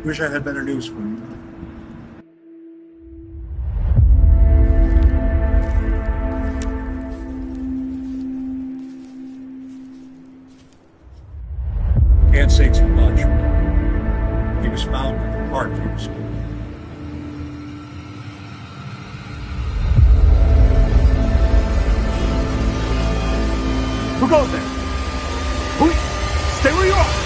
Wish I had better news for you. Can't say too much. He was found with heart issues. Who goes there? Who? Stay where you are!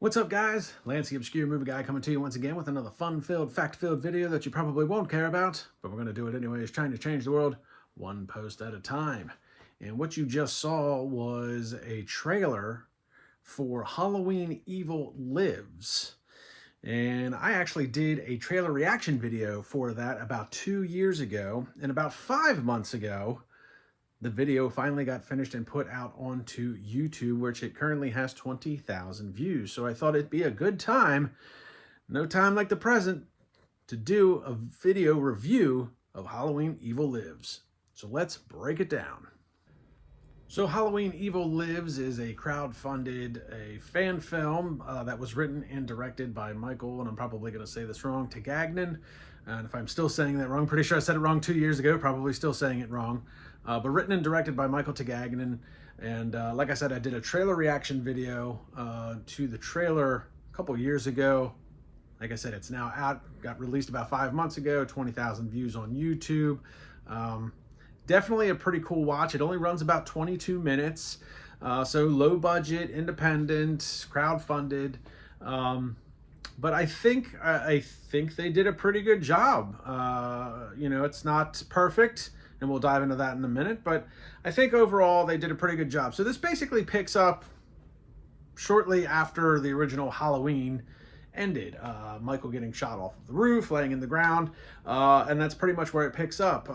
What's up, guys? Lance the Obscure Movie Guy coming to you once again with another fun-filled, fact-filled video that you probably won't care about, but we're going to do it anyways, trying to change the world one post at a time. And what you just saw was a trailer for Halloween Evil Lives. And I actually did a trailer reaction video for that about 2 years ago, and about 5 months ago, the video finally got finished and put out onto YouTube, which it currently has 20,000 views. So I thought it'd be a good time, no time like the present, to do a video review of Halloween Evil Lives. So let's break it down. So Halloween Evil Lives is a crowd-funded, a fan film that was written and directed by Michael, and I'm probably going to say this wrong, Tagagnan. And if I'm still saying that wrong, pretty sure I said it wrong 2 years ago, probably still saying it wrong. But written and directed by Michael Tagagnan. And like I said, I did a trailer reaction video to the trailer a couple years ago. Like I said, it's now out, got released about 5 months ago, 20,000 views on YouTube. Definitely a pretty cool watch. It only runs about 22 minutes. So low budget, independent, crowd-funded. But I think they did a pretty good job. You know, it's not perfect, and we'll dive into that in a minute, but I think overall they did a pretty good job. So this basically picks up shortly after the original Halloween ended. Michael getting shot off of the roof, laying in the ground, and that's pretty much where it picks up.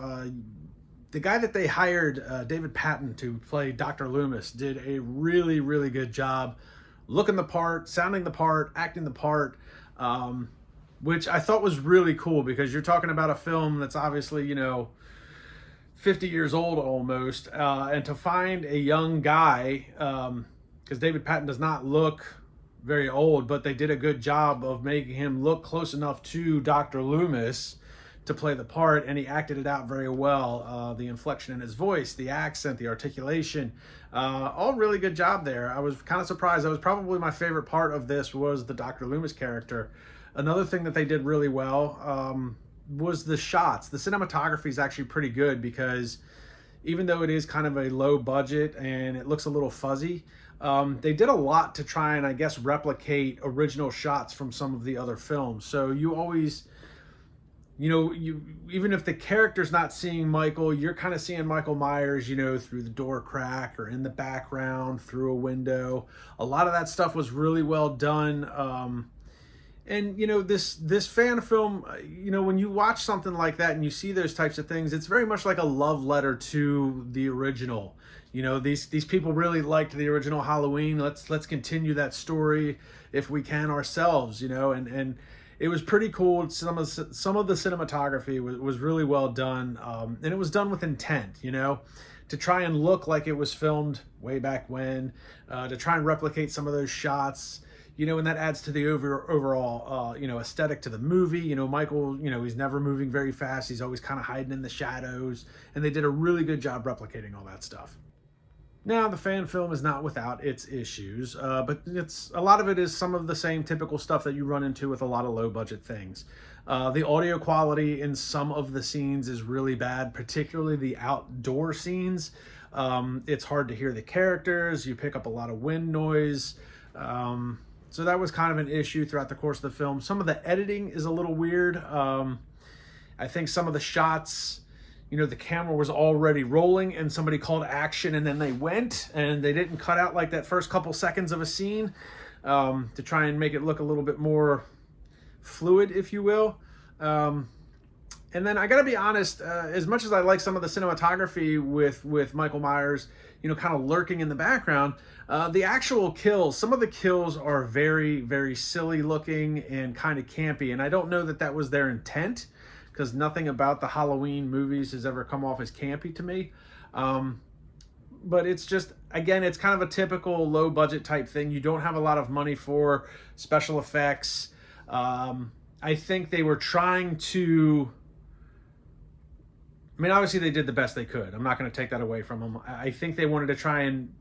The guy that they hired, David Patton, to play Dr. Loomis, did a really, really good job looking the part, sounding the part, acting the part, which I thought was really cool, because you're talking about a film that's obviously, you know, 50 years old almost, and to find a young guy, because David Patton does not look very old, but they did a good job of making him look close enough to Dr. Loomis to play the part, and he acted it out very well. The inflection in his voice, the accent, the articulation, all really good job there. I was kind of surprised. That was probably my favorite part of this, was the Dr. Loomis character. Another thing that they did really well was the shots. The cinematography is actually pretty good, because even though it is kind of a low budget and it looks a little fuzzy, they did a lot to try and, I guess, replicate original shots from some of the other films. So you always, you know, even if the character's not seeing Michael, you're kind of seeing Michael Myers, you know, through the door crack or in the background through a window. A lot of that stuff was really well done. And, you know, this fan film, you know, when you watch something like that and you see those types of things, it's very much like a love letter to the original. You know, these people really liked the original Halloween. Let's continue that story if we can ourselves, you know, and it was pretty cool. Some of the cinematography was really well done, and it was done with intent, you know, to try and look like it was filmed way back when, to try and replicate some of those shots, you know, and that adds to the overall, you know, aesthetic to the movie. You know, Michael, you know, he's never moving very fast. He's always kind of hiding in the shadows, and they did a really good job replicating all that stuff. Now, the fan film is not without its issues, but a lot of it is some of the same typical stuff that you run into with a lot of low-budget things. The audio quality in some of the scenes is really bad, particularly the outdoor scenes. It's hard to hear the characters. You pick up a lot of wind noise. So that was kind of an issue throughout the course of the film. Some of the editing is a little weird. I think some of the shots, you know, the camera was already rolling and somebody called action and then they went and they didn't cut out like that first couple seconds of a scene to try and make it look a little bit more fluid, if you will. And then I gotta be honest, as much as I like some of the cinematography with Michael Myers, you know, kind of lurking in the background, the actual kills, some of the kills are very, very silly looking and kind of campy. And I don't know that that was their intent, because nothing about the Halloween movies has ever come off as campy to me. But it's just, again, it's kind of a typical low budget type thing. You don't have a lot of money for special effects. I think they were trying to, I mean, obviously they did the best they could. I'm not going to take that away from them. I think they wanted to try and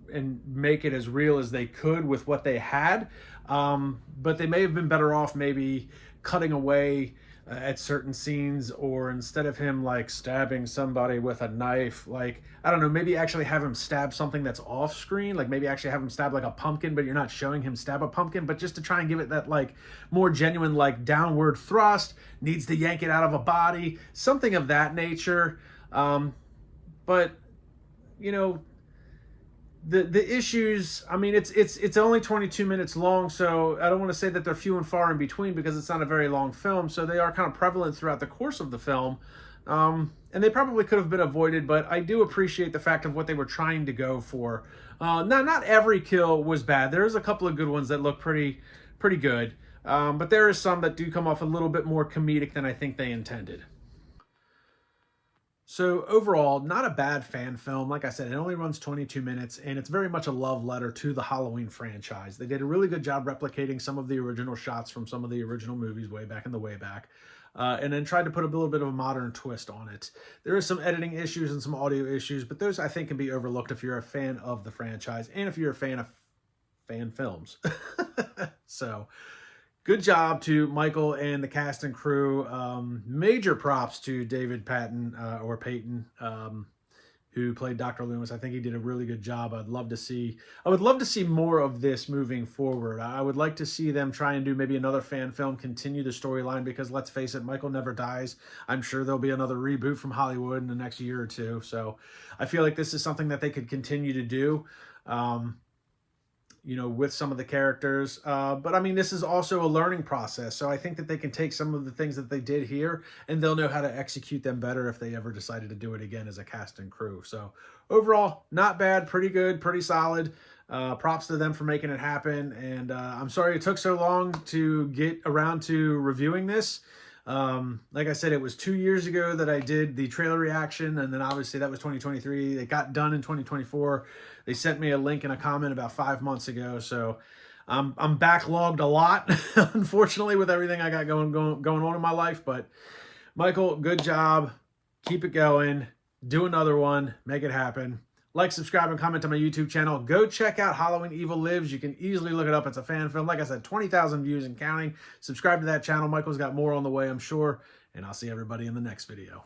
make it as real as they could with what they had. But they may have been better off maybe cutting away at certain scenes, or instead of him like stabbing somebody with a knife, like, I don't know, maybe actually have him stab something that's off screen, like maybe actually have him stab like a pumpkin, but you're not showing him stab a pumpkin, but just to try and give it that like more genuine like downward thrust, needs to yank it out of a body, something of that nature. But you know, the issues, I mean, it's only 22 minutes long, so I don't want to say that they're few and far in between, because it's not a very long film, so they are kind of prevalent throughout the course of the film. And they probably could have been avoided, but I do appreciate the fact of what they were trying to go for. Not every kill was bad. There's a couple of good ones that look pretty good, but there is some that do come off a little bit more comedic than I think they intended. So overall, not a bad fan film. Like I said, it only runs 22 minutes, and it's very much a love letter to the Halloween franchise. They did a really good job replicating some of the original shots from some of the original movies way back in the way back, and then tried to put a little bit of a modern twist on it. There is some editing issues and some audio issues, but those I think can be overlooked if you're a fan of the franchise and if you're a fan of fan films. So good job to Michael and the cast and crew. Major props to David Payton, who played Dr. Loomis. I think he did a really good job. I would love to see more of this moving forward. I would like to see them try and do maybe another fan film, continue the storyline, because let's face it, Michael never dies. I'm sure there'll be another reboot from Hollywood in the next year or two. So I feel like this is something that they could continue to do. You know, with some of the characters. But I mean, this is also a learning process. So I think that they can take some of the things that they did here and they'll know how to execute them better if they ever decided to do it again as a cast and crew. So overall, not bad, pretty good, pretty solid. Props to them for making it happen. And I'm sorry it took so long to get around to reviewing this. Like I said, it was 2 years ago that I did the trailer reaction, and then obviously that was 2023. It got done in 2024. They sent me a link and a comment about 5 months ago, so I'm backlogged a lot, unfortunately, with everything I got going on in my life. But Michael, good job. Keep it going. Do another one. Make it happen. Like, subscribe, and comment on my YouTube channel. Go check out Halloween Evil Lives. You can easily look it up. It's a fan film. Like I said, 20,000 views and counting. Subscribe to that channel. Michael's got more on the way, I'm sure. And I'll see everybody in the next video.